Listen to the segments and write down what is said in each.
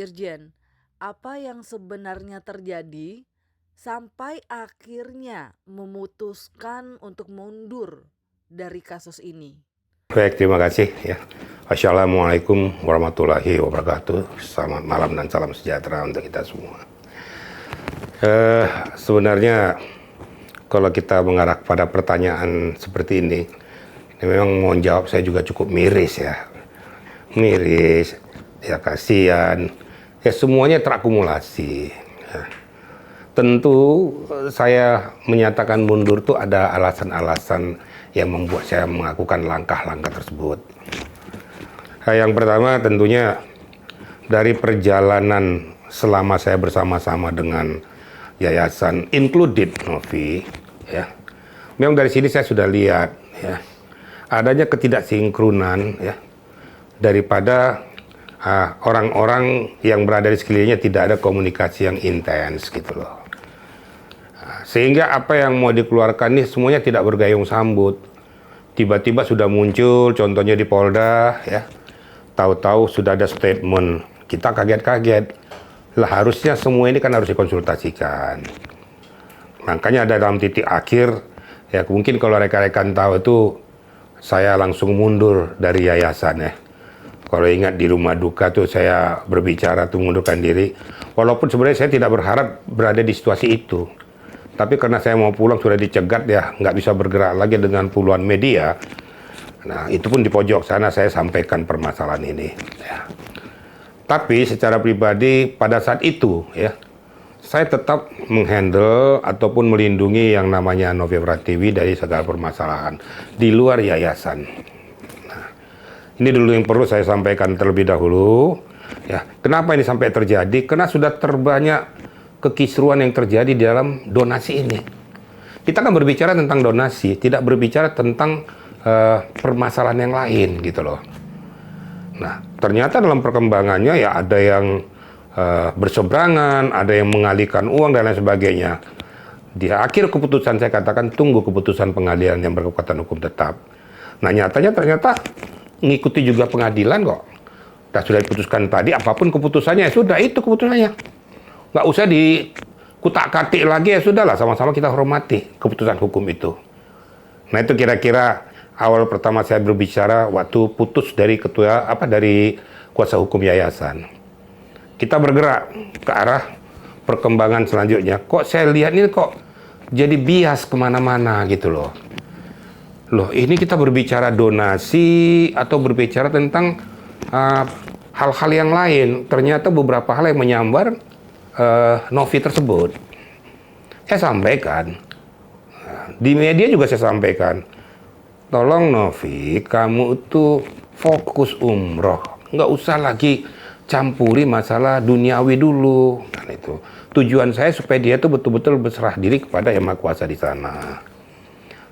Dirjen, apa yang sebenarnya terjadi sampai akhirnya memutuskan untuk mundur dari kasus ini? Baik, terima kasih ya. Assalamualaikum warahmatullahi wabarakatuh. Selamat malam dan salam sejahtera untuk kita semua. Sebenarnya kalau kita mengarah pada pertanyaan seperti ini memang mau jawab saya juga cukup miris ya. Miris, ya kasihan, ya semuanya terakumulasi. Ya. Tentu saya menyatakan mundur itu ada alasan-alasan yang membuat saya melakukan langkah-langkah tersebut. Yang pertama tentunya dari perjalanan selama saya bersama-sama dengan yayasan included Novi, ya. Memang dari sini saya sudah lihat ya, adanya ketidaksinkronan ya daripada orang-orang yang berada di sekelilingnya, tidak ada komunikasi yang intens gitu loh. Sehingga apa yang mau dikeluarkan ini semuanya tidak bergayung sambut. Tiba-tiba sudah muncul, contohnya di Polda ya, tahu-tahu sudah ada statement, kita kaget-kaget. Lah harusnya semua ini kan harus dikonsultasikan. Makanya ada dalam titik akhir, ya mungkin kalau rekan-rekan tahu itu, saya langsung mundur dari yayasan ya. Kalau ingat di rumah duka tuh saya berbicara tuh mengundurkan diri. Walaupun sebenarnya saya tidak berharap berada di situasi itu. Tapi karena saya mau pulang sudah dicegat ya, nggak bisa bergerak lagi dengan puluhan media. Nah itu pun di pojok sana saya sampaikan permasalahan ini. Ya. Tapi secara pribadi pada saat itu ya, saya tetap menghandle ataupun melindungi yang namanya Novi Pratiwi dari segala permasalahan di luar yayasan. Ini dulu yang perlu saya sampaikan terlebih dahulu. Ya, kenapa ini sampai terjadi? Karena sudah terbanyak kekisruan yang terjadi di dalam donasi ini. Kita kan berbicara tentang donasi, tidak berbicara tentang permasalahan yang lain gitu loh. Nah, ternyata dalam perkembangannya ya ada yang berseberangan, ada yang mengalihkan uang dan lain sebagainya. Di akhir keputusan saya katakan tunggu keputusan pengadilan yang berkekuatan hukum tetap. Nah, nyatanya ternyata ngikuti juga pengadilan kok. Dan sudah diputuskan tadi, apapun keputusannya, ya sudah itu keputusannya. Nggak usah dikutak-katik lagi, ya sudahlah, sama-sama kita hormati keputusan hukum itu. Nah itu kira-kira awal pertama saya berbicara waktu putus dari dari kuasa hukum yayasan. Kita bergerak ke arah perkembangan selanjutnya. Kok saya lihat ini kok jadi bias kemana-mana gitu loh. Loh, ini kita berbicara donasi atau berbicara tentang hal-hal yang lain. Ternyata beberapa hal yang menyambar Novi tersebut. Saya sampaikan. Di media juga saya sampaikan. Tolong Novi, kamu itu fokus umroh. Nggak usah lagi campuri masalah duniawi dulu. Dan itu tujuan saya supaya dia tuh betul-betul berserah diri kepada Yang Maha Kuasa di sana.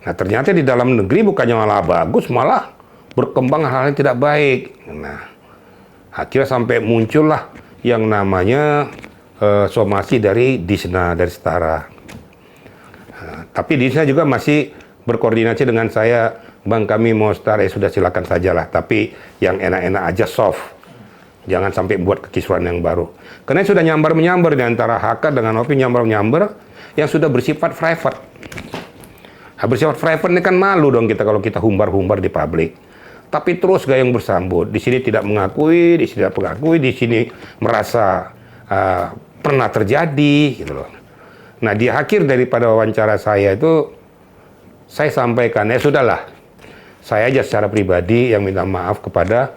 Nah ternyata di dalam negeri bukannya malah bagus, malah berkembang hal-hal yang tidak baik. Nah akhirnya sampai muncullah yang namanya somasi dari Disna, dari Setara. Nah, tapi Disna juga masih berkoordinasi dengan saya, Bang kami mau start, sudah silakan sajalah. Tapi yang enak-enak aja, soft. Jangan sampai buat kekisruan yang baru. Karena sudah nyambar-menyambar di antara HK dengan Novi, nyambar-menyambar yang sudah bersifat private. Nah, bersifat private ini kan malu dong kita kalau kita humbar-humbar di publik. Tapi terus gayung bersambut. Di sini tidak mengakui, di sini tidak mengakui, di sini merasa pernah terjadi gitu loh. Nah, di akhir daripada wawancara saya itu saya sampaikan, ya sudahlah. Saya aja secara pribadi yang minta maaf kepada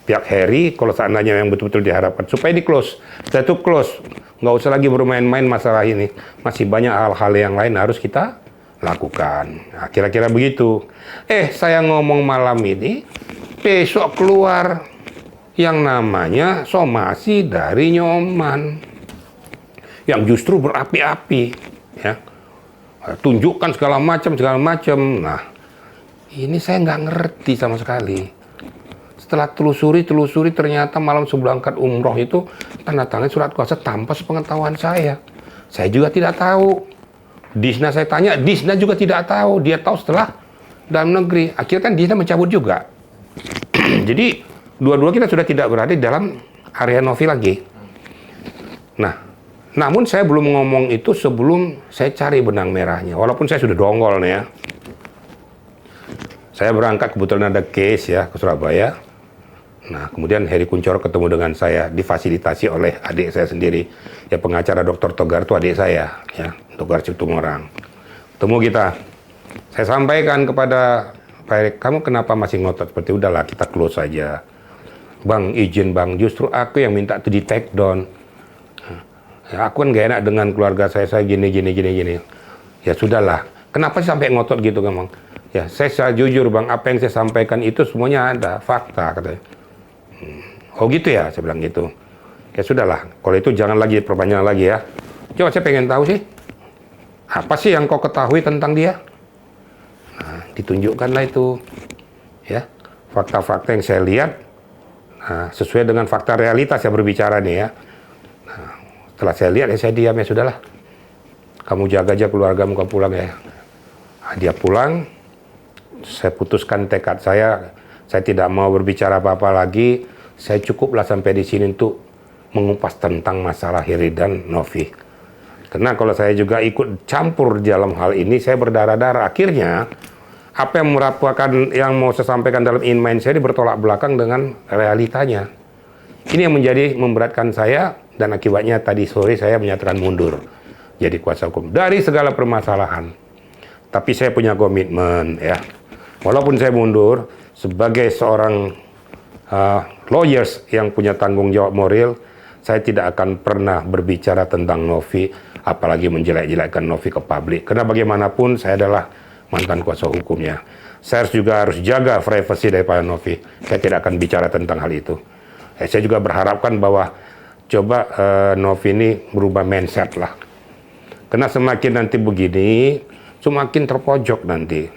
pihak Heri kalau seandainya yang betul-betul diharapkan supaya di close. Saya tuh close. Nggak usah lagi bermain-main masalah ini. Masih banyak hal-hal yang lain harus kita lakukan. Nah, kira-kira begitu. Saya ngomong malam ini, besok keluar yang namanya somasi dari Nyoman. Yang justru berapi-api. Ya. Tunjukkan segala macam. Nah, ini saya nggak ngerti sama sekali. Setelah telusuri ternyata malam sebelum angkat umroh itu tanda tangan surat kuasa tanpa sepengetahuan saya. Saya juga tidak tahu. Disna saya tanya, Disna juga tidak tahu. Dia tahu setelah dalam negeri. Akhirnya kan Disna mencabut juga. Jadi dua-dua kita sudah tidak berada di dalam area Novi lagi. Nah, namun saya belum ngomong itu sebelum saya cari benang merahnya. Walaupun saya sudah dongkol nih ya. Saya berangkat kebetulan ada case ya ke Surabaya. Nah, kemudian Heri Kuncoro ketemu dengan saya, difasilitasi oleh adik saya sendiri. Ya, pengacara Dr. Togar itu adik saya, ya, Togar Ciptumorang. Ketemu kita. Saya sampaikan kepada Pak Erik, kamu kenapa masih ngotot seperti udahlah kita close saja. Bang, izin bang, justru aku yang minta itu di take down. Ya, aku kan gak enak dengan keluarga saya gini. Ya sudahlah, kenapa sih sampai ngotot gitu bang? Ya, saya jujur bang, apa yang saya sampaikan itu semuanya ada, fakta katanya. Oh gitu ya, saya bilang gitu. Ya sudahlah, kalau itu jangan lagi perpanjang lagi ya. Coba saya pengen tahu sih, apa sih yang kau ketahui tentang dia? Nah, ditunjukkanlah itu, ya, fakta-fakta yang saya lihat, nah, sesuai dengan fakta realitas saya berbicara nih ya. Nah, setelah saya lihat ya saya diam, ya sudahlah. Kamu jaga aja keluargamu, kamu pulang ya. Nah, dia pulang, saya putuskan tekad saya tidak mau berbicara apa-apa lagi. Saya cukuplah sampai di sini untuk mengupas tentang masalah Heri dan Novi. Karena kalau saya juga ikut campur dalam hal ini, saya berdarah-darah. Akhirnya, apa yang merupakan yang mau saya sampaikan dalam in mind saya ini bertolak belakang dengan realitanya. Ini yang menjadi memberatkan saya, dan akibatnya tadi sore saya menyatakan mundur jadi kuasa hukum dari segala permasalahan. Tapi saya punya komitmen ya. Walaupun saya mundur sebagai seorang lawyers yang punya tanggung jawab moral, saya tidak akan pernah berbicara tentang Novi, apalagi menjelek-jelekkan Novi ke publik. Karena bagaimanapun saya adalah mantan kuasa hukumnya. Saya juga harus jaga privasi daripada Novi. Saya tidak akan bicara tentang hal itu. Saya juga berharapkan bahwa coba Novi ini berubah mindset lah. Karena semakin nanti begini, semakin terpojok nanti.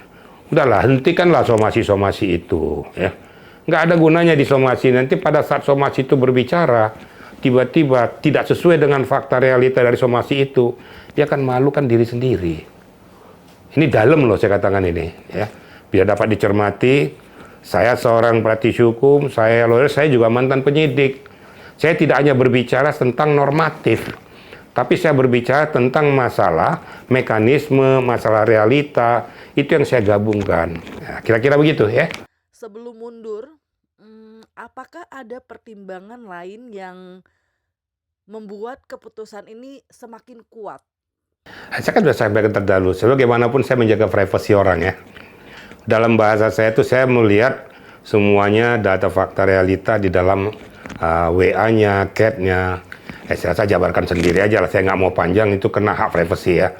Udahlah, hentikanlah somasi-somasi itu. Ya. Nggak ada gunanya di somasi. Nanti pada saat somasi itu berbicara, tiba-tiba tidak sesuai dengan fakta realita dari somasi itu, dia akan malukan diri sendiri. Ini dalam loh saya katakan ini. Ya. Biar dapat dicermati, saya seorang praktisi hukum, saya lawyer, saya juga mantan penyidik. Saya tidak hanya berbicara tentang normatif, tapi saya berbicara tentang masalah, mekanisme, masalah realita, itu yang saya gabungkan. Nah, kira-kira begitu ya. Sebelum mundur, apakah ada pertimbangan lain yang membuat keputusan ini semakin kuat? Saya kan sudah sampaikan terdahulu, sebagaimanapun saya menjaga privasi orang ya. Dalam bahasa saya itu saya melihat semuanya data fakta realita di dalam WA-nya, CAT-nya. Saya jabarkan sendiri aja lah, saya nggak mau panjang, itu kena hak privasi ya.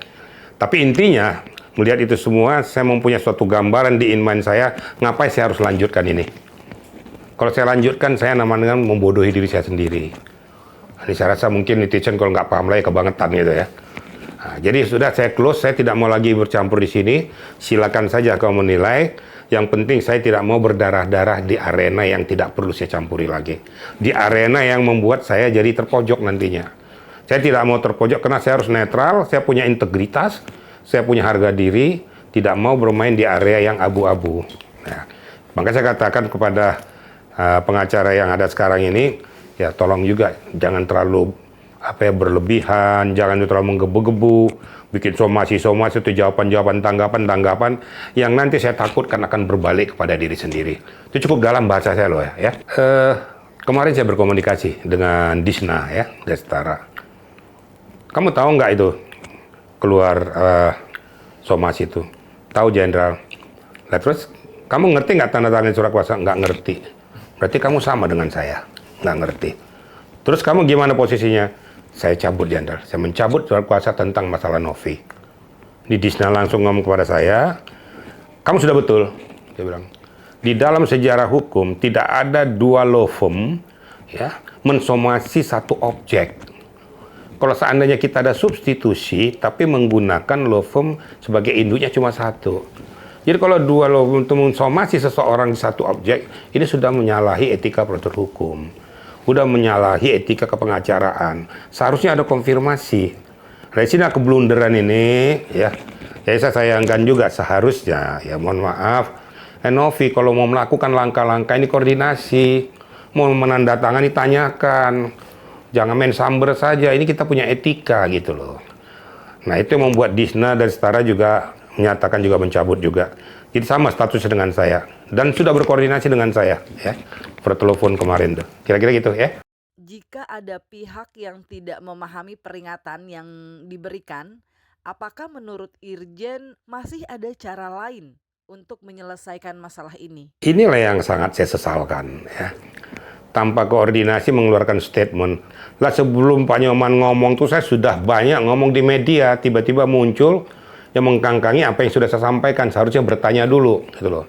Tapi intinya, melihat itu semua, saya mempunyai suatu gambaran di in mind saya, ngapain saya harus lanjutkan ini. Kalau saya lanjutkan, saya namanya membodohi diri saya sendiri. Ini saya rasa mungkin netizen kalau nggak paham lagi kebangetan gitu ya. Nah, jadi sudah saya close, saya tidak mau lagi bercampur di sini. Silakan saja kamu menilai. Yang penting saya tidak mau berdarah-darah di arena yang tidak perlu saya campuri lagi. Di arena yang membuat saya jadi terpojok nantinya. Saya tidak mau terpojok karena saya harus netral, saya punya integritas, saya punya harga diri, tidak mau bermain di area yang abu-abu. Nah, maka saya katakan kepada pengacara yang ada sekarang ini, ya tolong juga jangan terlalu berlebihan, jangan terlalu menggebu-gebu, bikin somasi-somasi itu jawaban-jawaban, tanggapan-tanggapan yang nanti saya takutkan akan berbalik kepada diri sendiri. Itu cukup dalam bahasa saya loh ya. Kemarin saya berkomunikasi dengan Disna ya, Destara. Kamu tahu nggak itu keluar somasi itu? Tahu Jenderal. Nah, terus kamu ngerti nggak tanda tangan surat kuasa? Nggak ngerti. Berarti kamu sama dengan saya, nggak ngerti. Terus kamu gimana posisinya? Saya cabut Jenderal. Saya mencabut surat kuasa tentang masalah Novi. Di Disna langsung ngomong kepada saya, kamu sudah betul. Dia bilang, di dalam sejarah hukum tidak ada dua law firm ya, mensomasi satu objek. Kalau seandainya kita ada substitusi, tapi menggunakan law firm sebagai induknya cuma satu. Jadi kalau dua law firm untuk mensomasi seseorang di satu objek, ini sudah menyalahi etika prosedur hukum. Udah menyalahi etika kepengacaraan. Seharusnya ada konfirmasi. Dari sini keblunderan ini, ya saya sayangkan juga seharusnya, ya mohon maaf, Novi kalau mau melakukan langkah-langkah ini koordinasi. Mau menandatangani tanyakan. Jangan main samber saja, ini kita punya etika gitu loh. Nah itu yang membuat Disna dan Setara juga menyatakan juga mencabut juga. Jadi sama statusnya dengan saya. Dan sudah berkoordinasi dengan saya ya. Pertelepon kemarin tuh. Kira-kira gitu ya. Jika ada pihak yang tidak memahami peringatan yang diberikan, apakah menurut Irjen masih ada cara lain untuk menyelesaikan masalah ini? Inilah yang sangat saya sesalkan ya. Tanpa koordinasi mengeluarkan statement. Lah sebelum Pak Nyoman ngomong tuh saya sudah banyak ngomong di media, tiba-tiba muncul yang mengkangkangi apa yang sudah saya sampaikan. Seharusnya bertanya dulu gitu loh.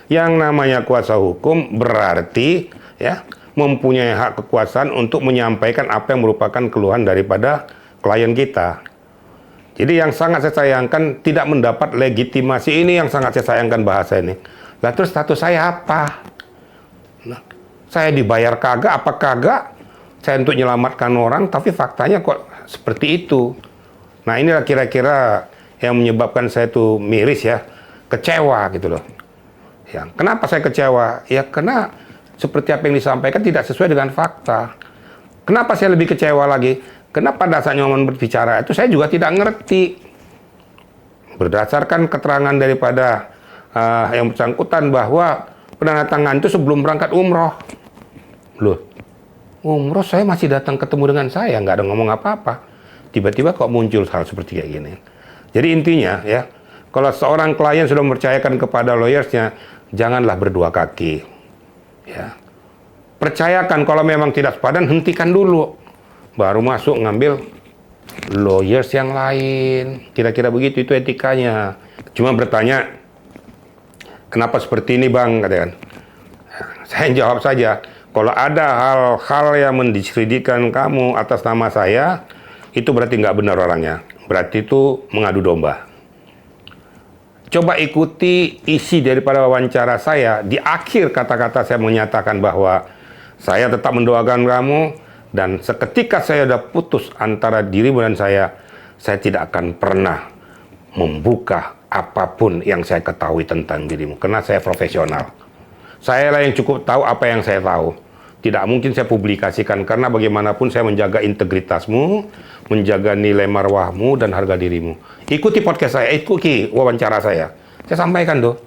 Yang namanya kuasa hukum berarti ya mempunyai hak kekuasaan untuk menyampaikan apa yang merupakan keluhan daripada klien kita. Jadi yang sangat saya sayangkan tidak mendapat legitimasi, ini yang sangat saya sayangkan bahasa ini. Lah terus status saya apa? Nah, saya dibayar kagak apa kagak? Saya untuk menyelamatkan orang, tapi faktanya kok seperti itu. Nah inilah kira-kira yang menyebabkan saya tuh miris ya, kecewa gitu loh. Ya, kenapa saya kecewa? Ya karena seperti apa yang disampaikan tidak sesuai dengan fakta. Kenapa saya lebih kecewa lagi? Kenapa pada saat Nyoman berbicara itu saya juga tidak ngerti. Berdasarkan keterangan daripada yang bersangkutan bahwa penandatangan itu sebelum berangkat umroh. Loh, umroh saya masih datang ketemu dengan saya, nggak ada ngomong apa-apa. Tiba-tiba kok muncul hal seperti kayak gini. Jadi intinya ya, kalau seorang klien sudah mempercayakan kepada lawyersnya, janganlah berdua kaki. Ya. Percayakan kalau memang tidak sepadan, hentikan dulu. Baru masuk ngambil lawyers yang lain. Kira-kira begitu, itu etikanya. Cuma bertanya, kenapa seperti ini bang? Katakan. Saya jawab saja, kalau ada hal-hal yang mendiskreditkan kamu atas nama saya, itu berarti nggak benar orangnya. Berarti itu mengadu domba. Coba ikuti isi daripada wawancara saya. Di akhir kata-kata saya menyatakan bahwa saya tetap mendoakan kamu, dan seketika saya sudah putus antara dirimu dan saya tidak akan pernah membuka apapun yang saya ketahui tentang dirimu. Karena saya profesional. Saya lah yang cukup tahu apa yang saya tahu. Tidak mungkin saya publikasikan, karena bagaimanapun saya menjaga integritasmu, menjaga nilai marwahmu dan harga dirimu. Ikuti podcast saya, ikuti wawancara saya. Saya sampaikan tuh.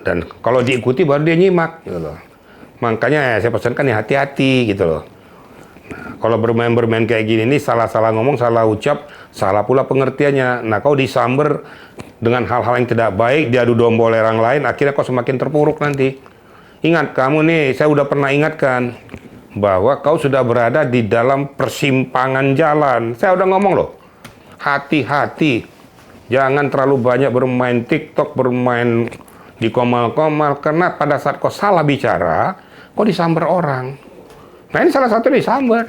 Dan kalau diikuti baru dia nyimak gitu loh. Makanya saya pesankan ya hati-hati gitu loh. Nah, kalau bermain-bermain kayak gini nih, salah-salah ngomong, salah ucap, salah pula pengertiannya. Nah, kau disamber dengan hal-hal yang tidak baik, diadu domba oleh orang lain, akhirnya kau semakin terpuruk nanti. Ingat, kamu nih, saya udah pernah ingatkan bahwa kau sudah berada di dalam persimpangan jalan. Saya udah ngomong loh, hati-hati. Jangan terlalu banyak bermain TikTok, bermain di komal-komal, karena pada saat kau salah bicara, kau disamber orang. Nah ini salah satu disamber.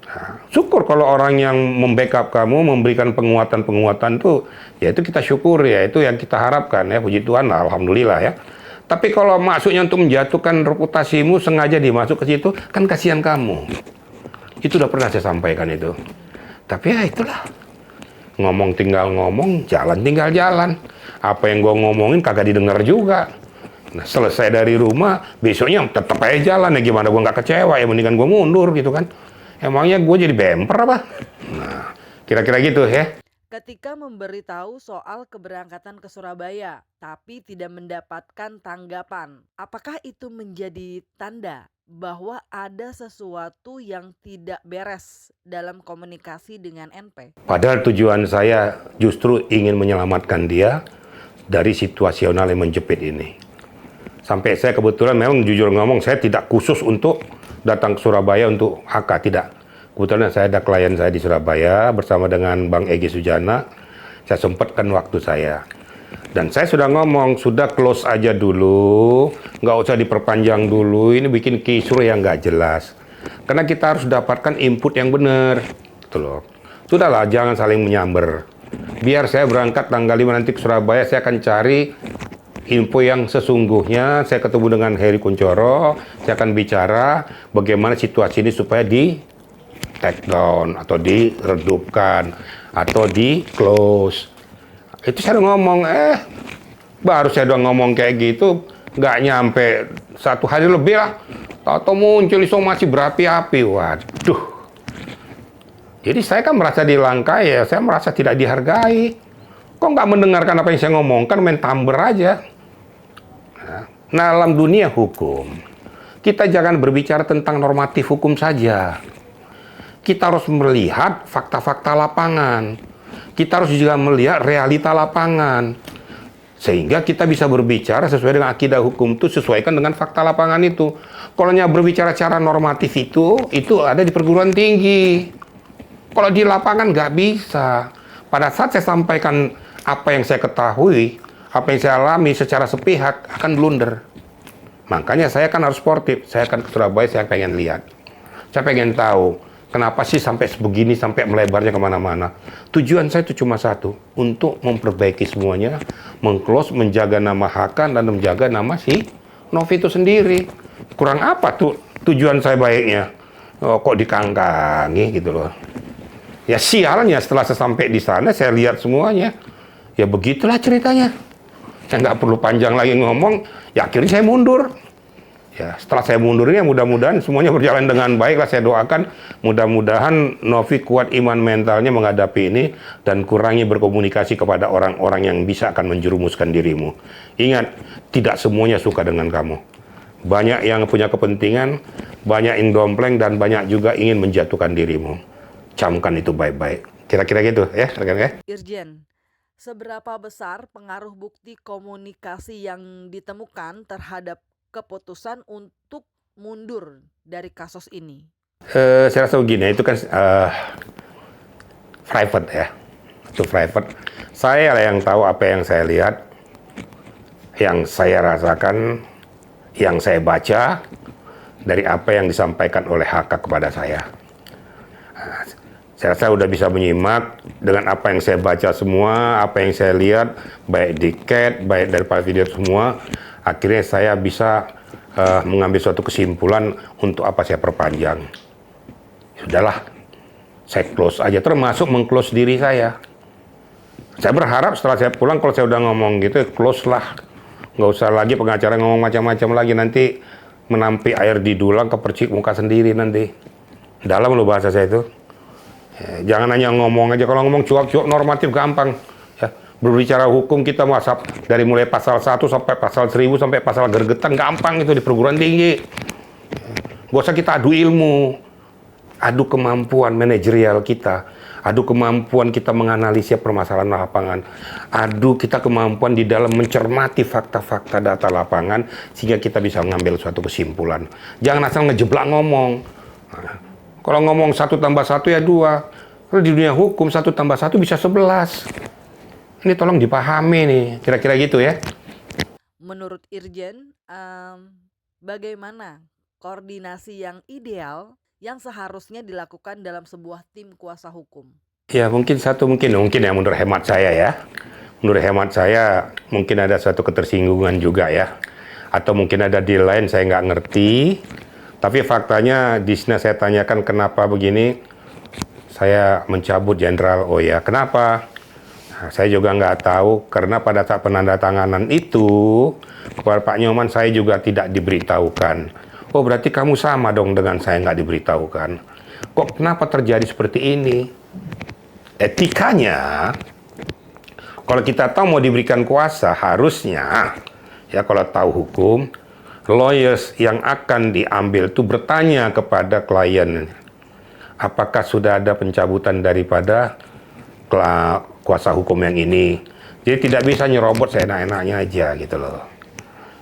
Nah, syukur kalau orang yang membackup kamu, memberikan penguatan-penguatan tuh, ya itu kita syukur ya, itu yang kita harapkan ya, puji Tuhan, alhamdulillah ya. Tapi kalau maksudnya untuk menjatuhkan reputasimu, sengaja dimasuk ke situ, kan kasihan kamu. Itu udah pernah saya sampaikan itu. Tapi ya itulah. Ngomong tinggal ngomong, jalan tinggal jalan. Apa yang gue ngomongin kagak didengar juga. Nah, selesai dari rumah, besoknya tetap aja jalan. Ya gimana gue nggak kecewa, ya mendingan gue mundur gitu kan. Emangnya gue jadi bemper apa? Nah, kira-kira gitu ya. Ketika memberitahu soal keberangkatan ke Surabaya, tapi tidak mendapatkan tanggapan, apakah itu menjadi tanda bahwa ada sesuatu yang tidak beres dalam komunikasi dengan NP? Padahal tujuan saya justru ingin menyelamatkan dia dari situasional yang menjepit ini. Sampai saya kebetulan memang jujur ngomong, saya tidak khusus untuk datang ke Surabaya untuk HK, tidak. Kebetulan saya ada klien saya di Surabaya bersama dengan Bang Egy Sujana. Saya sempatkan waktu saya. Dan saya sudah ngomong, sudah close aja dulu, nggak usah diperpanjang dulu, ini bikin kisruh yang nggak jelas. Karena kita harus dapatkan input yang benar. Gitu loh. Sudahlah, jangan saling menyamber. Biar saya berangkat tanggal 5 nanti ke Surabaya, saya akan cari info yang sesungguhnya. Saya ketemu dengan Heri Kuncoro, saya akan bicara bagaimana situasi ini supaya di take down, atau diredupkan, atau di close. Itu saya udah ngomong, baru saya udah ngomong kayak gitu, nggak nyampe 1 hari lebih lah. Tahu-tahu muncul somasi berapi-api. Waduh. Jadi saya kan merasa dilangkai ya, saya merasa tidak dihargai. Kok nggak mendengarkan apa yang saya ngomongkan, main tamber aja. Nah, dalam dunia hukum, kita jangan berbicara tentang normatif hukum saja. Kita harus melihat fakta-fakta lapangan. Kita harus juga melihat realita lapangan. Sehingga kita bisa berbicara sesuai dengan akidah hukum itu, sesuaikan dengan fakta lapangan itu. Kalau hanya berbicara secara normatif itu ada di perguruan tinggi. Kalau di lapangan nggak bisa. Pada saat saya sampaikan apa yang saya ketahui, apa yang saya alami secara sepihak, akan blunder. Makanya saya kan harus sportif. Saya akan ke Surabaya, saya pengen lihat. Saya pengen tahu, kenapa sih sampai sebegini, sampai melebarnya kemana-mana. Tujuan saya itu cuma satu, untuk memperbaiki semuanya, meng-close, menjaga nama Hakan, dan menjaga nama si Novi itu sendiri. Kurang apa tuh tujuan saya baiknya? Oh, kok dikangkangi gitu loh. Ya sialnya setelah saya sampai di sana, saya lihat semuanya. Ya begitulah ceritanya. Saya nggak perlu panjang lagi ngomong, ya akhirnya saya mundur. Ya, setelah saya mundur ini, mudah-mudahan semuanya berjalan dengan baik lah. Saya doakan mudah-mudahan Novi kuat iman mentalnya menghadapi ini dan kurangi berkomunikasi kepada orang-orang yang bisa akan menjerumuskan dirimu. Ingat, tidak semuanya suka dengan kamu. Banyak yang punya kepentingan, banyak yang dompleng, dan banyak juga ingin menjatuhkan dirimu. Camkan itu baik-baik. Kira-kira gitu ya, rekan-rekan. Irjen, seberapa besar pengaruh bukti komunikasi yang ditemukan terhadap keputusan untuk mundur dari kasus ini? Saya rasa begini, itu kan private ya. Itu private. Saya lah yang tahu apa yang saya lihat, yang saya rasakan, yang saya baca, dari apa yang disampaikan oleh HK kepada saya. Saya rasa udah bisa menyimak dengan apa yang saya baca semua, apa yang saya lihat, baik di chat, baik dari video semua. Akhirnya saya bisa mengambil suatu kesimpulan untuk apa saya perpanjang. Sudahlah, saya close aja, termasuk meng-close diri saya. Saya berharap setelah saya pulang, kalau saya udah ngomong gitu, close lah. Nggak usah lagi pengacara ngomong macam-macam lagi, nanti menampi air di dulang, kepercik muka sendiri nanti. Dalam loh bahasa saya itu. Ya, jangan hanya ngomong aja, kalau ngomong cuap-cuap normatif gampang. Berbicara hukum kita masuk dari mulai pasal 1 sampai pasal 1000 sampai pasal gergetan, gampang itu di perguruan tinggi. Gak usah kita adu ilmu, adu kemampuan manajerial kita, adu kemampuan kita menganalisis permasalahan lapangan, adu kita kemampuan di dalam mencermati fakta-fakta data lapangan sehingga kita bisa mengambil suatu kesimpulan. Jangan asal ngejeblak ngomong. Nah, kalau ngomong 1 tambah 1 ya 2. Kalau di dunia hukum 1 tambah 1 bisa 11. Ini tolong dipahami nih, kira-kira gitu ya. Menurut Irjen, bagaimana koordinasi yang ideal yang seharusnya dilakukan dalam sebuah tim kuasa hukum? Ya mungkin ya menurut hemat saya ya. Menurut hemat saya mungkin ada suatu ketersinggungan juga ya. Atau mungkin ada deal lain saya nggak ngerti. Tapi faktanya di sini saya tanyakan kenapa begini. Saya mencabut jenderal, oh ya kenapa? Saya juga nggak tahu, karena pada saat penandatanganan itu, kepada Pak Nyoman saya juga tidak diberitahukan. Oh berarti kamu sama dong dengan saya nggak diberitahukan. Kok kenapa terjadi seperti ini? Etikanya, kalau kita tahu mau diberikan kuasa, harusnya, ya kalau tahu hukum, lawyers yang akan diambil itu bertanya kepada klien, apakah sudah ada pencabutan daripada kuasa hukum yang ini. Jadi tidak bisa nyerobot seenak-enaknya aja gitu loh.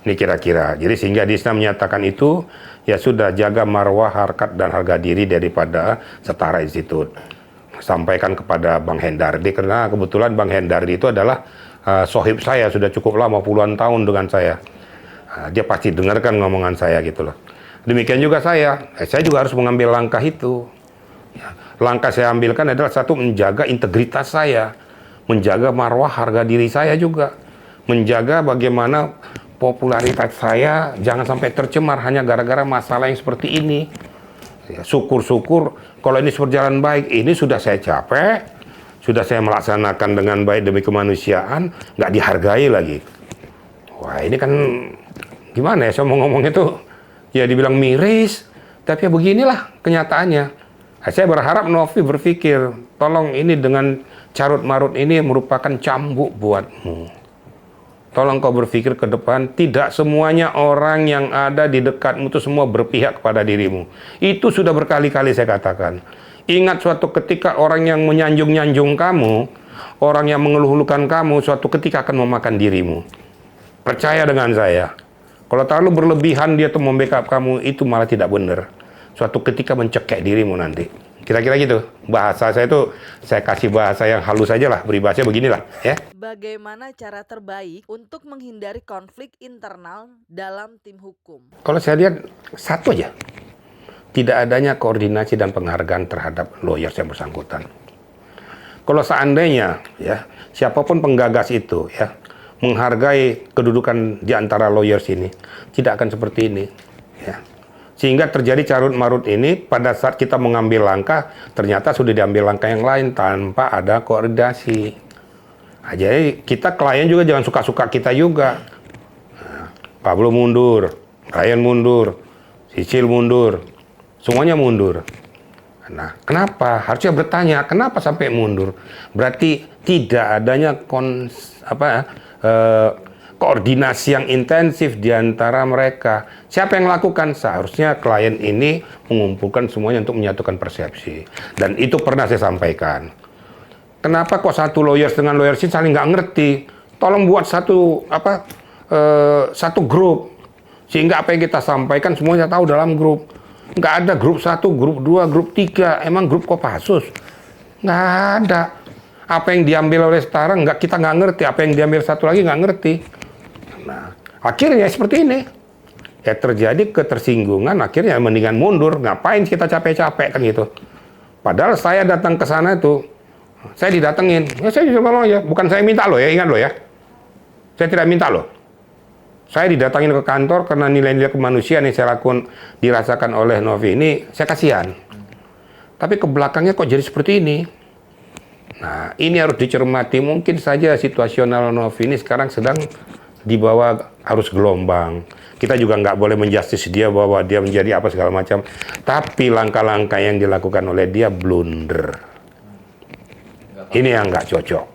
Ini kira-kira. Jadi sehingga di sana menyatakan itu, ya sudah jaga marwah, harkat, dan harga diri daripada Setara Institut. Sampaikan kepada Bang Hendardi, karena kebetulan Bang Hendardi itu adalah sohib saya, sudah cukup lama, puluhan tahun dengan saya. Dia pasti dengarkan ngomongan saya gitu loh. Demikian juga saya juga harus mengambil langkah itu. Ya, langkah saya ambilkan adalah satu, menjaga integritas saya, menjaga marwah harga diri saya juga, menjaga bagaimana popularitas saya jangan sampai tercemar hanya gara-gara masalah yang seperti ini. Ya, syukur-syukur kalau ini berjalan baik, ini sudah saya capek, sudah saya melaksanakan dengan baik demi kemanusiaan, nggak dihargai lagi. Wah ini kan gimana ya, saya mau ngomong itu, ya dibilang miris, tapi ya beginilah kenyataannya. Saya berharap Novi berpikir, tolong ini dengan carut marut ini merupakan cambuk buatmu. Tolong kau berpikir ke depan, tidak semuanya orang yang ada di dekatmu itu semua berpihak kepada dirimu. Itu sudah berkali-kali saya katakan. Ingat suatu ketika orang yang menyanjung-nyanjung kamu, orang yang mengeluh-elukan kamu, suatu ketika akan memakan dirimu. Percaya dengan saya. Kalau terlalu berlebihan dia tuh membackup kamu, itu malah tidak benar. Suatu ketika mencekik dirimu nanti. Kira-kira gitu. Bahasa saya itu, saya kasih bahasa yang halus aja lah. Peribahasanya beginilah, ya. Bagaimana cara terbaik untuk menghindari konflik internal dalam tim hukum? Kalau saya lihat, satu aja. Tidak adanya koordinasi dan penghargaan terhadap lawyers yang bersangkutan. Kalau seandainya, ya, siapapun penggagas itu, ya, menghargai kedudukan di antara lawyers ini, tidak akan seperti ini, ya. Sehingga terjadi carut-marut ini pada saat kita mengambil langkah, ternyata sudah diambil langkah yang lain tanpa ada koordinasi. Nah, jadi kita klien juga jangan suka-suka kita juga. Nah, Pablo mundur, Ryan mundur, Sisil mundur, semuanya mundur. Nah, kenapa? Harusnya bertanya, kenapa sampai mundur? Berarti tidak adanya koordinasi yang intensif di antara mereka. Siapa yang melakukan? Seharusnya klien ini mengumpulkan semuanya untuk menyatukan persepsi. Dan itu pernah saya sampaikan. Kenapa kok satu lawyers dengan lawyers ini saling nggak ngerti? Tolong buat satu grup. Sehingga apa yang kita sampaikan semuanya tahu dalam grup. Nggak ada grup 1, grup 2, grup 3. Emang grup Kopassus? Nggak ada. Apa yang diambil oleh Setara, kita nggak ngerti. Apa yang diambil satu lagi nggak ngerti. Nah, akhirnya seperti ini. Ya terjadi ketersinggungan, akhirnya mendingan mundur. Ngapain kita capek-capek kan gitu. Padahal saya datang ke sana itu, saya didatengin. Ya saya juga tolong ya. Bukan saya minta loh ya, ingat loh ya. Saya tidak minta loh. Saya didatangin ke kantor karena nilai-nilai kemanusiaan yang saya lakukan dirasakan oleh Novi ini, saya kasihan. Tapi ke belakangnya kok jadi seperti ini. Nah, ini harus dicermati. Mungkin saja situasional Novi ini sekarang sedang dibawa arus gelombang. Kita juga nggak boleh menjustis dia bahwa dia menjadi apa segala macam. Tapi langkah-langkah yang dilakukan oleh dia blunder. Ini yang nggak cocok.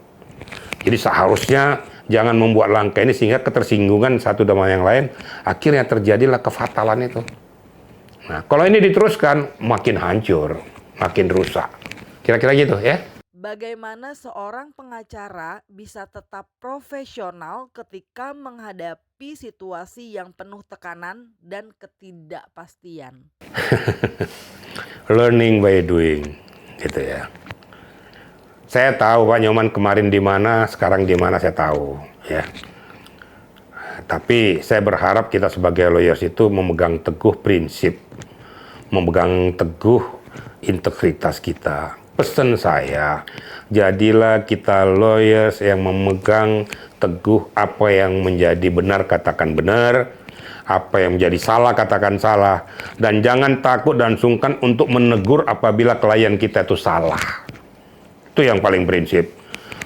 Jadi seharusnya jangan membuat langkah ini sehingga ketersinggungan satu sama yang lain. Akhirnya terjadilah kefatalan itu. Nah, kalau ini diteruskan, makin hancur, makin rusak. Kira-kira gitu ya. Bagaimana seorang pengacara bisa tetap profesional ketika menghadapi situasi yang penuh tekanan dan ketidakpastian? Learning by doing, gitu ya. Saya tahu Pak Nyoman kemarin di mana, sekarang di mana saya tahu, ya. Tapi saya berharap kita sebagai lawyers itu memegang teguh prinsip, memegang teguh integritas kita. Pesan saya, jadilah kita lawyers yang memegang teguh apa yang menjadi benar katakan benar, apa yang menjadi salah katakan salah, dan jangan takut dan sungkan untuk menegur apabila klien kita itu salah. Itu yang paling prinsip.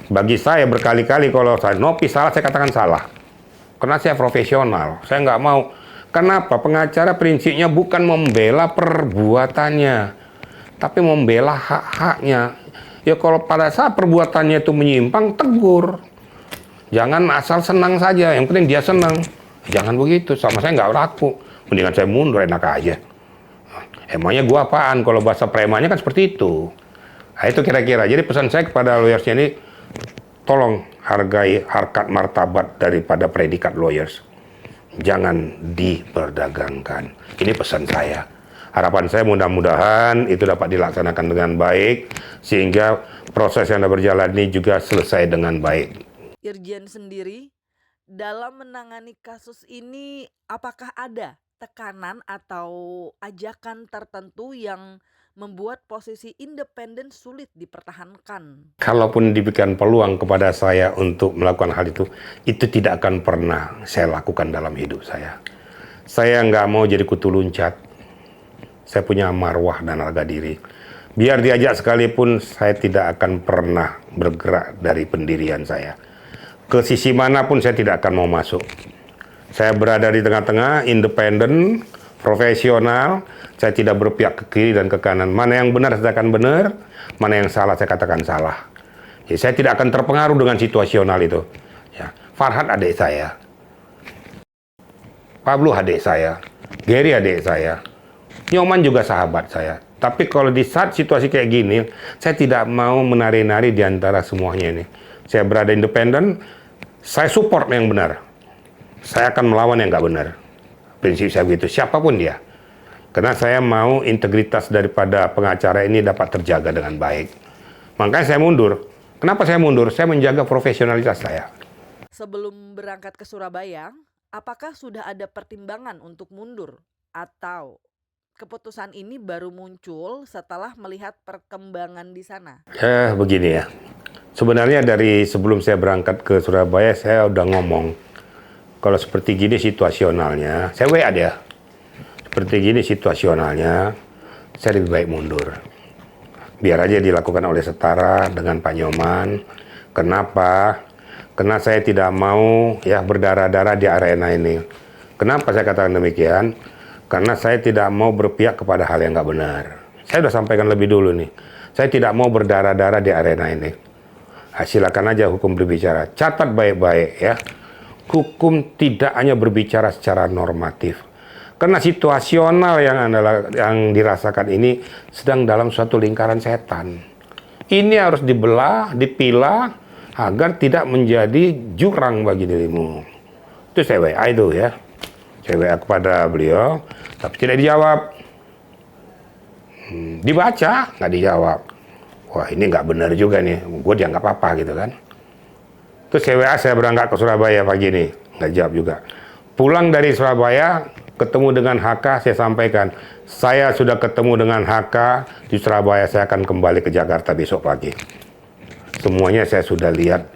Bagi saya berkali-kali kalau saya Novi salah, saya katakan salah. Karena saya profesional, saya nggak mau. Kenapa? Pengacara prinsipnya bukan membela perbuatannya, tapi membela hak-haknya. Ya kalau pada saat perbuatannya itu menyimpang, tegur. Jangan asal senang saja, yang penting dia senang. Jangan begitu, sama saya nggak laku. Mendingan saya mundur, enak aja. Emangnya gua apaan? Kalau bahasa premannya kan seperti itu. Nah itu kira-kira. Jadi pesan saya kepada lawyers ini, tolong hargai harkat martabat daripada predikat lawyers. Jangan diperdagangkan. Ini pesan saya. Harapan saya mudah-mudahan itu dapat dilaksanakan dengan baik, sehingga proses yang berjalan ini juga selesai dengan baik. Irjen sendiri, dalam menangani kasus ini, apakah ada tekanan atau ajakan tertentu yang membuat posisi independen sulit dipertahankan? Kalaupun diberikan peluang kepada saya untuk melakukan hal itu tidak akan pernah saya lakukan dalam hidup saya. Saya nggak mau jadi kutu luncat. Saya punya marwah dan harga diri. Biar diajak sekalipun, saya tidak akan pernah bergerak dari pendirian saya. Ke sisi manapun saya tidak akan mau masuk. Saya berada di tengah-tengah, independen, profesional. Saya tidak berpihak ke kiri dan ke kanan. Mana yang benar saya katakan benar, mana yang salah saya katakan salah. Ya, saya tidak akan terpengaruh dengan situasional itu. Ya, Farhad adik saya, Pablo adik saya, Gary adik saya, Nyoman juga sahabat saya. Tapi kalau di saat situasi kayak gini, saya tidak mau menari-nari di antara semuanya ini. Saya berada independen, saya support yang benar. Saya akan melawan yang nggak benar. Prinsip saya begitu, siapapun dia. Karena saya mau integritas daripada pengacara ini dapat terjaga dengan baik. Makanya saya mundur. Kenapa saya mundur? Saya menjaga profesionalitas saya. Sebelum berangkat ke Surabaya, apakah sudah ada pertimbangan untuk mundur? Atau keputusan ini baru muncul setelah melihat perkembangan di sana? Begini ya. Sebenarnya dari sebelum saya berangkat ke Surabaya, saya udah ngomong. Kalau seperti gini situasionalnya, saya WA dia. Seperti gini situasionalnya, saya lebih baik mundur. Biar aja dilakukan oleh setara dengan Pak Nyoman. Kenapa? Karena saya tidak mau ya berdarah-darah di arena ini. Kenapa saya katakan demikian? Karena saya tidak mau berpihak kepada hal yang nggak benar. Saya sudah sampaikan lebih dulu nih. Saya tidak mau berdarah-darah di arena ini. Silakan aja hukum berbicara. Catat baik-baik ya. Hukum tidak hanya berbicara secara normatif. Karena situasional yang dirasakan ini sedang dalam suatu lingkaran setan. Ini harus dibelah, dipilah, agar tidak menjadi jurang bagi dirimu. Itu saya WA itu ya. Saya WA kepada beliau, tapi tidak dijawab. Dibaca, nggak dijawab. Wah ini nggak benar juga nih, gue dianggap apa gitu kan. Terus saya WA, saya berangkat ke Surabaya pagi ini, nggak jawab juga. Pulang dari Surabaya, ketemu dengan HK, saya sampaikan, saya sudah ketemu dengan HK di Surabaya, saya akan kembali ke Jakarta besok pagi. Semuanya saya sudah lihat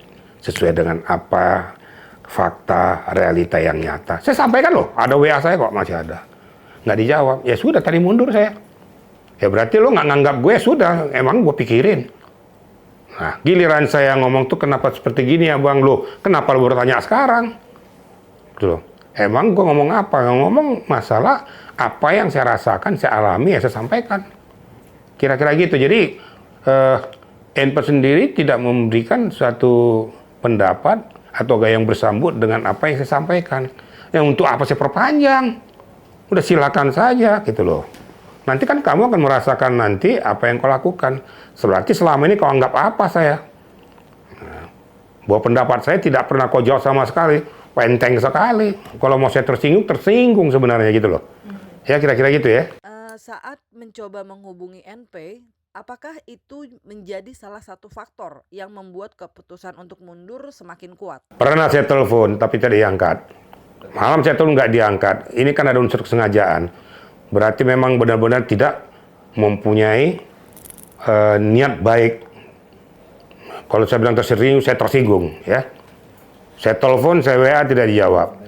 sesuai dengan apa, fakta, realita yang nyata. Saya sampaikan loh, ada WA saya kok masih ada. Nggak dijawab, ya sudah tadi mundur saya. Ya berarti lo nggak nganggap gue, sudah, emang gue pikirin. Nah, giliran saya ngomong tuh kenapa seperti gini ya bang lo? Kenapa lo bertanya sekarang? Tuh, emang gue ngomong apa? Ngomong masalah apa yang saya rasakan, saya alami ya saya sampaikan. Kira-kira gitu. Jadi NP sendiri tidak memberikan suatu pendapat atau gaya yang bersambut dengan apa yang saya sampaikan. Yang untuk apa saya perpanjang? Udah silakan saja gitu loh. Nanti kan kamu akan merasakan nanti apa yang kau lakukan. Berarti selama ini kau anggap apa saya? Nah, bahwa pendapat saya tidak pernah kau jawab sama sekali. Enteng sekali. Kalau mau saya tersinggung, tersinggung sebenarnya gitu loh. Ya kira-kira gitu ya. Saat mencoba menghubungi NP, apakah itu menjadi salah satu faktor yang membuat keputusan untuk mundur semakin kuat? Pernah saya telepon tapi tidak diangkat. Malam saya telepon nggak diangkat. Ini kan ada unsur kesengajaan. Berarti memang benar-benar tidak mempunyai niat baik. Kalau saya bilang tersinggung, saya tersinggung ya. Saya telepon, saya WA tidak dijawab.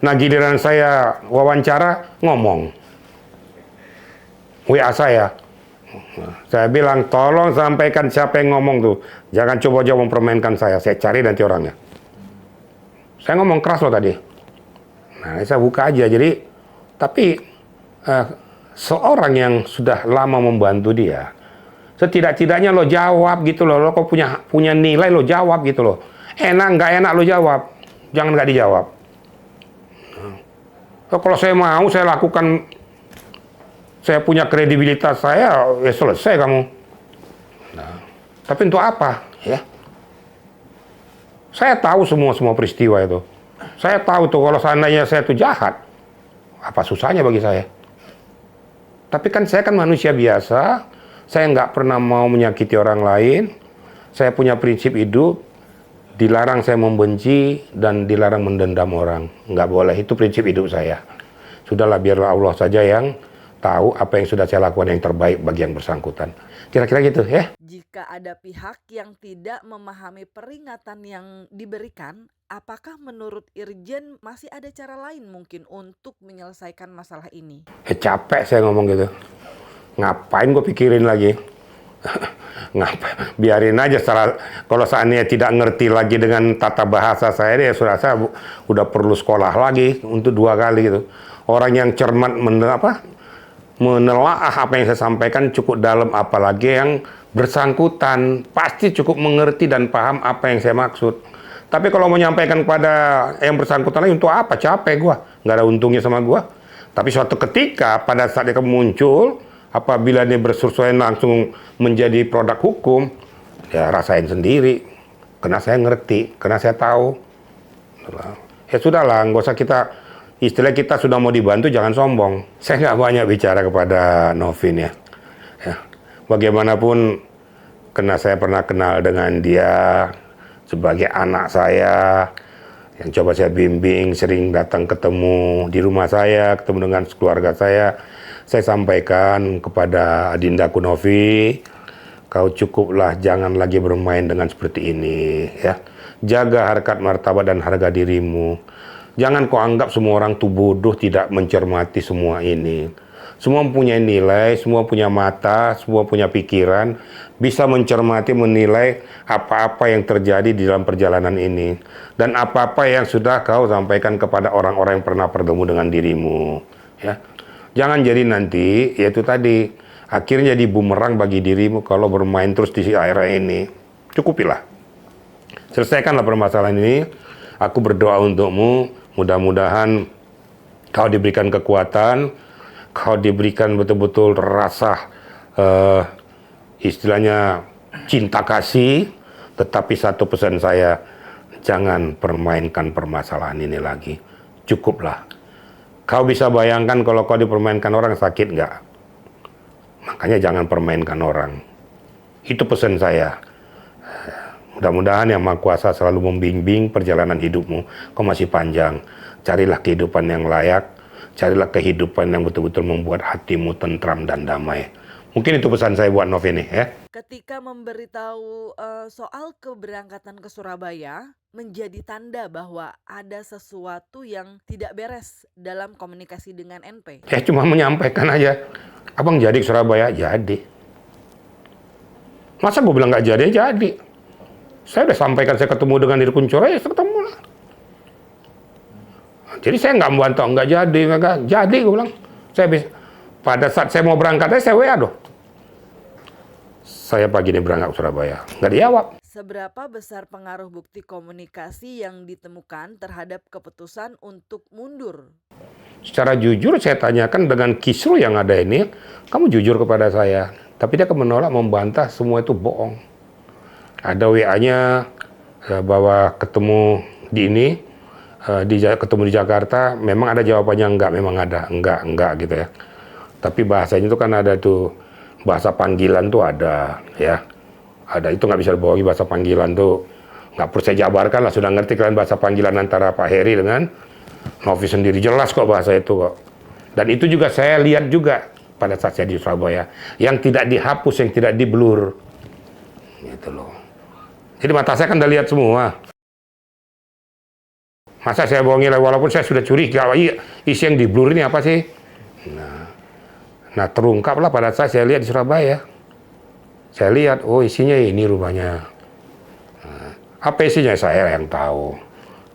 Nah giliran saya wawancara, ngomong. WA saya bilang tolong sampaikan siapa yang ngomong tuh. Jangan coba-coba mempermainkan saya cari nanti orangnya. Saya ngomong keras loh tadi. Nah saya buka aja, jadi tapi seorang yang sudah lama membantu dia, setidak-tidaknya lo jawab gitu loh, lo kok punya nilai lo jawab gitu loh. Enak nggak enak lo jawab, jangan nggak dijawab. Kalau saya mau saya lakukan, saya punya kredibilitas saya, ya selesai kamu. Nah, tapi untuk apa ya? Saya tahu semua peristiwa itu. Saya tahu tuh kalau seandainya saya tuh jahat, apa susahnya bagi saya? Tapi kan saya kan manusia biasa, saya nggak pernah mau menyakiti orang lain, saya punya prinsip hidup, dilarang saya membenci dan dilarang mendendam orang. Nggak boleh, itu prinsip hidup saya. Sudahlah, biarlah Allah saja yang tahu apa yang sudah saya lakukan yang terbaik bagi yang bersangkutan. Kira-kira gitu ya. Jika ada pihak yang tidak memahami peringatan yang diberikan, apakah menurut Irjen masih ada cara lain mungkin untuk menyelesaikan masalah ini? Capek saya ngomong gitu. Ngapain gue pikirin lagi? biarin aja. Kalau seandainya tidak ngerti lagi dengan tata bahasa saya, dia sudah saya udah perlu sekolah lagi untuk 2 kali gitu. Orang yang cermat menelaah apa yang saya sampaikan cukup dalam, apalagi yang bersangkutan pasti cukup mengerti dan paham apa yang saya maksud. Tapi kalau mau menyampaikan kepada yang bersangkutan lagi, untuk apa? Capek gua, nggak ada untungnya sama gua. Tapi suatu ketika pada saat dia muncul, apabila dia bersesuaian langsung menjadi produk hukum, ya rasain sendiri. Karena saya ngerti, karena saya tahu. Ya sudahlah, nggak usah istilah kita sudah mau dibantu, jangan sombong. Saya nggak banyak bicara kepada Novin ya. Bagaimanapun, karena saya pernah kenal dengan dia sebagai anak saya, yang coba saya bimbing, sering datang ketemu di rumah saya, ketemu dengan keluarga saya sampaikan kepada Adindaku Novi, kau cukuplah, jangan lagi bermain dengan seperti ini, ya. Jaga harkat martabat dan harga dirimu. Jangan kau anggap semua orang tuh bodoh, tidak mencermati semua ini. Semua punya nilai, semua punya mata, semua punya pikiran, bisa mencermati, menilai apa-apa yang terjadi di dalam perjalanan ini. Dan apa-apa yang sudah kau sampaikan kepada orang-orang yang pernah bertemu dengan dirimu. Ya. Jangan jadi nanti, yaitu tadi, akhirnya jadi bumerang bagi dirimu kalau bermain terus di area ini. Cukupilah. Selesaikanlah permasalahan ini. Aku berdoa untukmu, mudah-mudahan kau diberikan kekuatan, kau diberikan betul-betul rasa istilahnya cinta kasih. Tetapi satu pesan saya, jangan permainkan permasalahan ini lagi. Cukuplah. Kau bisa bayangkan kalau kau dipermainkan orang sakit nggak? Makanya jangan permainkan orang. Itu pesan saya. Mudah-mudahan Yang Maha Kuasa selalu membimbing perjalanan hidupmu. Kau masih panjang. Carilah kehidupan yang layak. Carilah kehidupan yang betul-betul membuat hatimu tentram dan damai. Mungkin itu pesan saya buat Novi nih ya. Ketika memberitahu soal keberangkatan ke Surabaya, menjadi tanda bahwa ada sesuatu yang tidak beres dalam komunikasi dengan NP. Saya cuma menyampaikan aja, abang jadi ke Surabaya? Jadi. Masa gue bilang nggak jadi? Jadi. Saya udah sampaikan, saya ketemu dengan Dir Kuncoro, ya ketemu lah. Jadi saya nggak membantah, nggak jadi, nggak jadi, gue bilang. Pada saat saya mau berangkat, saya WA doh. Saya pagi ini berangkat ke Surabaya, nggak dijawab. Seberapa besar pengaruh bukti komunikasi yang ditemukan terhadap keputusan untuk mundur? Secara jujur saya tanyakan dengan kisru yang ada ini, kamu jujur kepada saya. Tapi dia menolak, membantah, semua itu bohong. Ada WA-nya bahwa ketemu di ini, ketemu di Jakarta, memang ada jawabannya enggak, memang ada, enggak gitu ya. Tapi bahasanya itu kan ada tuh, bahasa panggilan tuh ada, ya. Ada, itu nggak bisa dibohongi, bahasa panggilan tuh. Nggak perlu saya jabarkan lah, sudah ngerti kalian bahasa panggilan antara Pak Heri dengan Novi sendiri. Jelas kok bahasa itu kok. Dan itu juga saya lihat juga pada saat saya di Surabaya. Yang tidak dihapus, yang tidak diblur. Gitu loh. Jadi mata saya kan udah lihat semua. Masa saya bohongi lah, walaupun saya sudah curiga, isi yang diblur ini apa sih? Nah terungkaplah pada saat saya lihat di Surabaya. Saya lihat, oh isinya ini rupanya. Apa isinya saya yang tahu.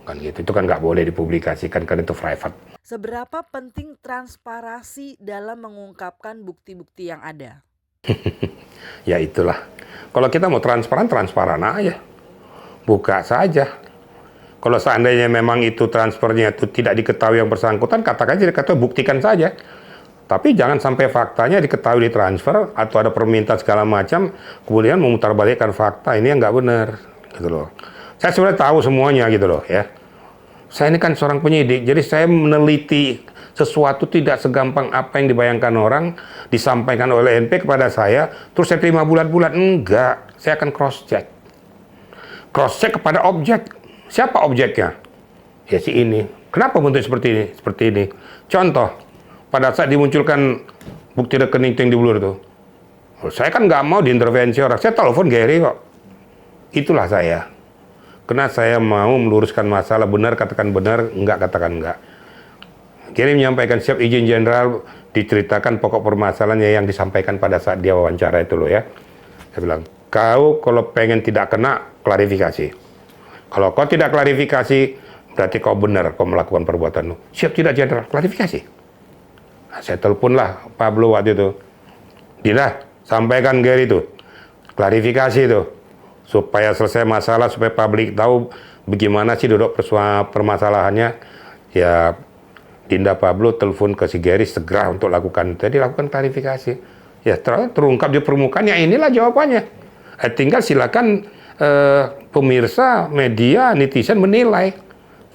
Kan gitu, itu kan nggak boleh dipublikasikan, kan itu private. Seberapa penting transparansi dalam mengungkapkan bukti-bukti yang ada? Ya itulah. Kalau kita mau transparan, transparan aja. Buka saja. Kalau seandainya memang itu transfernya itu tidak diketahui yang bersangkutan, katakan aja, buktikan saja. Tapi jangan sampai faktanya diketahui ditransfer atau ada permintaan segala macam, kemudian memutarbalikkan fakta, ini yang nggak benar, gitu loh. Saya sebenarnya tahu semuanya gitu loh ya. Saya ini kan seorang penyidik, jadi saya meneliti sesuatu tidak segampang apa yang dibayangkan orang, disampaikan oleh NP kepada saya, terus saya terima bulat-bulat. Enggak, saya akan cross-check. Cross-check kepada objek. Siapa objeknya? Ya si ini. Kenapa bentuk seperti ini? Seperti ini. Contoh, pada saat dimunculkan bukti rekening yang diblur itu, saya kan nggak mau diintervensi orang. Saya telepon Gary kok. Itulah saya. Karena saya mau meluruskan masalah, benar katakan benar, enggak katakan enggak. Gary menyampaikan siap izin jenderal, diceritakan pokok permasalahannya yang disampaikan pada saat dia wawancara itu loh ya. Saya bilang, kau kalau pengen tidak kena, klarifikasi. Kalau kau tidak klarifikasi, berarti kau benar kau melakukan perbuatanmu. Siap tidak jenderal? Klarifikasi. Nah, saya teleponlah Pablo waktu itu. Dila, sampaikan Gary itu. Klarifikasi itu. Supaya selesai masalah, supaya publik tahu bagaimana sih duduk permasalahannya. Ya, Dinda Pablo telepon ke si Gary segera untuk lakukan. Jadi lakukan klarifikasi. Ya, terungkap di permukaan, ya inilah jawabannya. Tinggal silakan pemirsa, media, netizen menilai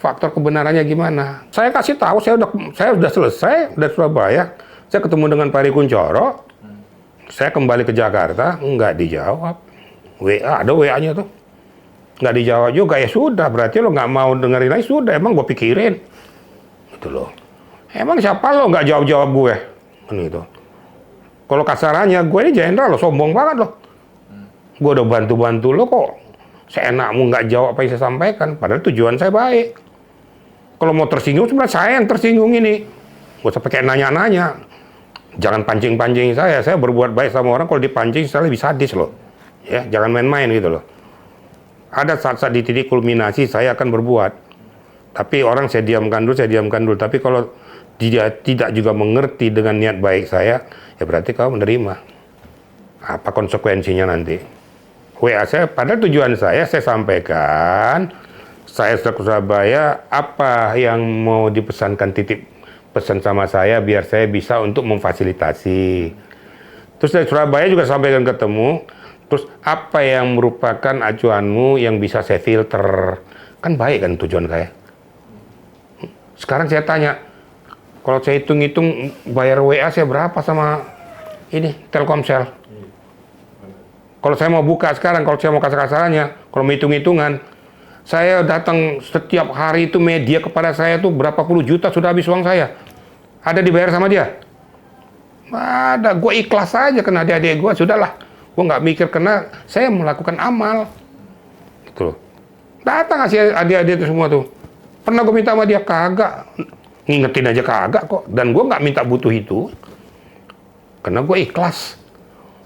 faktor kebenarannya gimana. Saya kasih tahu, saya udah selesai dari Surabaya. Saya ketemu dengan Pak Eri Kunchoro. Saya kembali ke Jakarta, nggak dijawab. WA, ada WA-nya tuh. Nggak dijawab juga, ya sudah. Berarti lo nggak mau dengerin lagi, sudah. Emang gue pikirin. Gitu loh. Emang siapa lo nggak jawab-jawab gue? Kan gitu. Kalau kasarannya, gue ini jenderal lo, sombong banget lo. Gue udah bantu-bantu lo kok. Seenakmu nggak jawab apa yang saya sampaikan. Padahal tujuan saya baik. Kalau mau tersinggung, sebenarnya saya yang tersinggung ini. Gue usah pakai nanya-nanya. Jangan pancing-pancing saya. Saya berbuat baik sama orang, kalau dipancing saya lebih sadis loh. Ya, jangan main-main gitu loh. Ada saat-saat di titik kulminasi saya akan berbuat. Tapi orang saya diamkan dulu. Tapi kalau dia tidak juga mengerti dengan niat baik saya, ya berarti kau menerima. Apa konsekuensinya nanti? WA saya, padahal tujuan saya sampaikan, saya sudah ke Surabaya, apa yang mau dipesankan, titip pesan sama saya, biar saya bisa untuk memfasilitasi. Terus dari Surabaya juga sampaikan ketemu, terus apa yang merupakan acuanmu yang bisa saya filter. Kan baik kan tujuan saya. Sekarang saya tanya, kalau saya hitung-hitung bayar WA saya berapa sama ini Telkomsel? Kalau saya mau buka sekarang, kalau saya mau kasar-kasarannya, kalau mau hitung-hitungan, saya datang setiap hari itu media kepada saya tuh berapa puluh juta sudah habis uang saya. Ada dibayar sama dia? Ada, gue ikhlas aja kena adik-adik gue, sudahlah. Gue nggak mikir kena, saya melakukan amal. Gitu loh. Datang ngasih adik-adik itu semua tuh. Pernah gue minta sama dia, kagak. Ngingetin aja kagak kok. Dan gue nggak minta butuh itu. Karena gue ikhlas.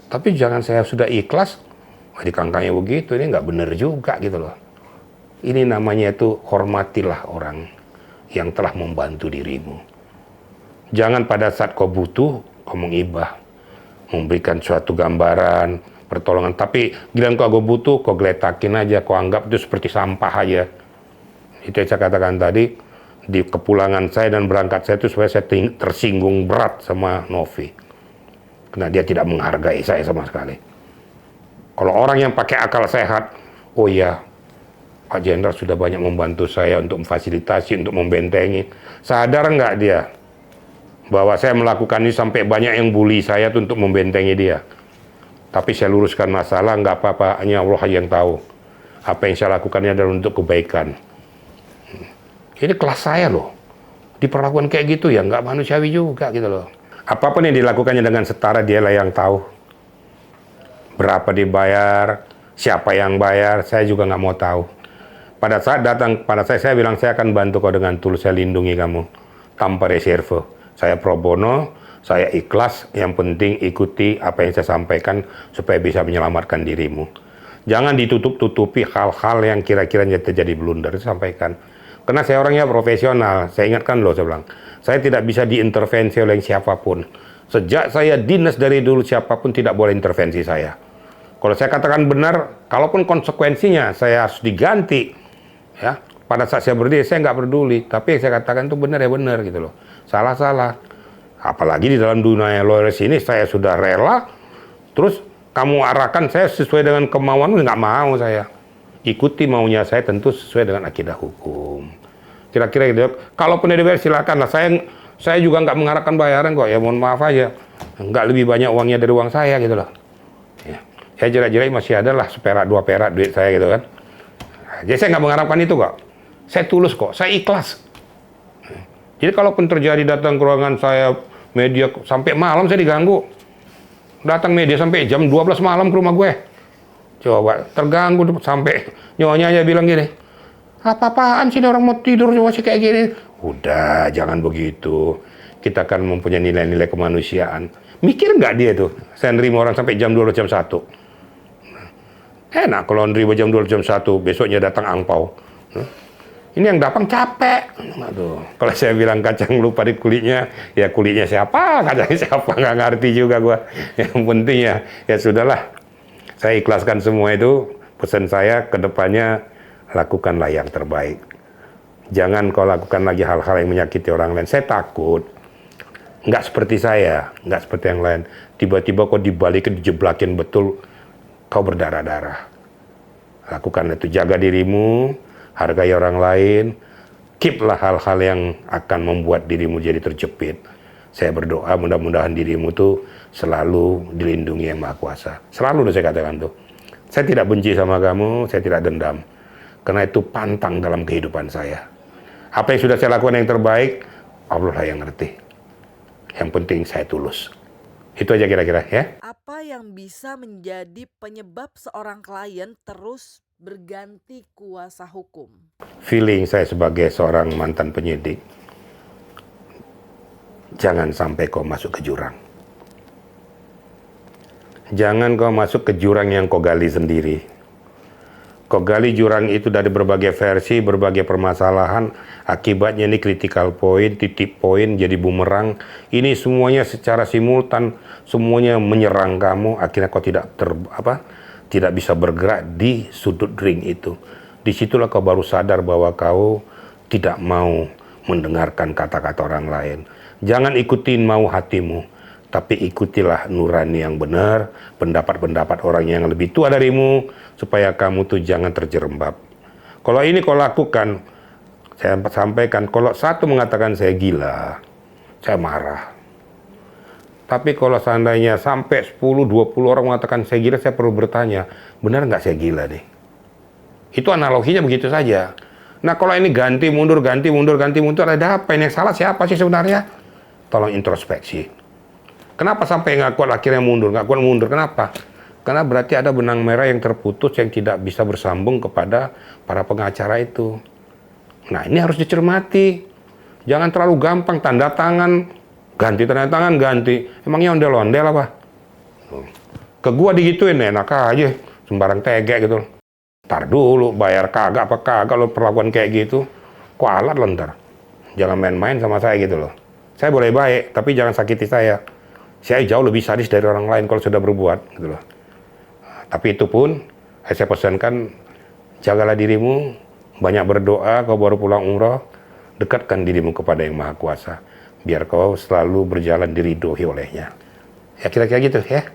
Tapi jangan saya sudah ikhlas, wah dikangkangnya begitu, ini nggak bener juga gitu loh. Ini namanya itu hormatilah orang yang telah membantu dirimu. Jangan pada saat kau butuh, kau mengibah. Memberikan suatu gambaran, pertolongan. Tapi giliran kau butuh, kau geletakin aja, kau anggap itu seperti sampah aja. Itu yang saya katakan tadi, di kepulangan saya dan berangkat saya itu supaya saya tersinggung berat sama Novi. Karena dia tidak menghargai saya sama sekali. Kalau orang yang pakai akal sehat, oh iya, Pak Jenderal sudah banyak membantu saya untuk memfasilitasi, untuk membentengi. Sadar nggak dia bahwa saya melakukan ini sampai banyak yang bully saya tuh untuk membentengi dia. Tapi saya luruskan masalah, nggak apa-apa, hanya Allah yang tahu. Apa yang saya lakukan ini adalah untuk kebaikan. Ini kelas saya loh. Diperlakukan kayak gitu ya nggak manusiawi juga gitu loh. Apapun yang dilakukannya dengan setara, dialah yang tahu. Berapa dibayar, siapa yang bayar, saya juga nggak mau tahu. Pada saat datang pada saya bilang saya akan bantu kau dengan tulus, saya lindungi kamu. Tanpa reserve. Saya pro bono, saya ikhlas, yang penting ikuti apa yang saya sampaikan supaya bisa menyelamatkan dirimu. Jangan ditutup-tutupi hal-hal yang kira-kiranya terjadi blunder, sampaikan. Karena saya orangnya profesional, saya ingatkan loh, saya bilang. Saya tidak bisa diintervensi oleh siapapun. Sejak saya dinas dari dulu, siapapun tidak boleh intervensi saya. Kalau saya katakan benar, kalaupun konsekuensinya saya harus diganti, ya pada saat saya berdiri, saya nggak peduli. Tapi yang saya katakan itu benar ya benar gitu loh. Salah-salah. Apalagi di dalam dunia lawyers ini, saya sudah rela. Terus kamu arahkan saya sesuai dengan kemauan, nggak mau saya. Ikuti maunya saya tentu sesuai dengan akidah hukum. Kira-kira gitu. Kalaupun dibayar silakan lah. Saya juga nggak mengharapkan bayaran kok. Ya mohon maaf aja. Nggak lebih banyak uangnya dari uang saya gitu loh. Ya. Saya jerak-jerak masih ada lah seperak 2 perak duit saya gitu kan. Jadi saya nggak mengharapkan itu kok. Saya tulus kok. Saya ikhlas. Jadi kalaupun terjadi datang ke ruangan saya media sampai malam saya diganggu. Datang media sampai jam 12 malam ke rumah gue. Coba terganggu sampai nyonya aja bilang gini. Apa-apaan sih orang mau tidur masih kayak gini? Udah, jangan begitu. Kita kan mempunyai nilai-nilai kemanusiaan. Mikir nggak dia tuh? Saya nerima orang sampai jam 12, jam 1. Enak kalau nerima jam 2 jam 1, besoknya datang angpau. Ini yang datang capek. Aduh, kalau saya bilang kacang lupa di kulitnya, ya kulitnya siapa, kacangnya siapa, nggak ngerti juga gua. Yang penting ya sudahlah. Saya ikhlaskan semua itu. Pesan saya ke depannya, lakukanlah yang terbaik. Jangan kau lakukan lagi hal-hal yang menyakiti orang lain. Saya takut. Nggak seperti saya, nggak seperti yang lain. Tiba-tiba kau dibalikin, dijeblakin betul, kau berdarah-darah. Lakukan itu, jaga dirimu, hargai orang lain, keep-lah hal-hal yang akan membuat dirimu jadi terjepit. Saya berdoa mudah-mudahan dirimu tuh selalu dilindungi Yang Maha Kuasa. Selalu saya katakan tuh. Saya tidak benci sama kamu, saya tidak dendam. Karena itu pantang dalam kehidupan saya. Apa yang sudah saya lakukan yang terbaik, Allah lah yang ngerti. Yang penting saya tulus. Itu aja kira-kira ya. Apa yang bisa menjadi penyebab seorang klien terus berganti kuasa hukum? Feeling saya sebagai seorang mantan penyidik, jangan sampai kau masuk ke jurang. Jangan kau masuk ke jurang yang kau gali sendiri. Kau gali jurang itu dari berbagai versi, berbagai permasalahan. Akibatnya ini critical point, titik poin, jadi bumerang. Ini semuanya secara simultan, semuanya menyerang kamu. Akhirnya kau tidak bisa bergerak di sudut ring itu. Disitulah kau baru sadar bahwa kau tidak mau mendengarkan kata-kata orang lain. Jangan ikutin mau hatimu, tapi ikutilah nurani yang benar, pendapat-pendapat orang yang lebih tua darimu, supaya kamu tuh jangan terjerembab. Kalau ini kau lakukan, saya sampaikan, kalau satu mengatakan saya gila, saya marah. Tapi kalau seandainya sampai 10-20 orang mengatakan saya gila, saya perlu bertanya, benar nggak saya gila nih? Itu analoginya begitu saja. Nah kalau ini ganti mundur, ada apa? Ini yang salah siapa sih sebenarnya? Tolong introspeksi. Kenapa sampai nggak kuat akhirnya mundur? Nggak kuat mundur, kenapa? Karena berarti ada benang merah yang terputus yang tidak bisa bersambung kepada para pengacara itu. Nah ini harus dicermati. Jangan terlalu gampang tanda tangan, tanda tangan, ganti. Emangnya ondel-ondel apa? Ke gua digituin enak aja, sembarang tege gitu. Ntar dulu bayar kagak apa kagak lo perlakuan kayak gitu. Kualat lo ntar. Jangan main-main sama saya gitu loh. Saya boleh baik, tapi jangan sakiti saya. Saya jauh lebih sadis dari orang lain kalau sudah berbuat gitu loh. Tapi itu pun saya pesankan, jagalah dirimu, banyak berdoa, kau baru pulang umroh, dekatkan dirimu kepada Yang Maha Kuasa, biar kau selalu berjalan diridhoi olehnya. Ya kira-kira gitu ya.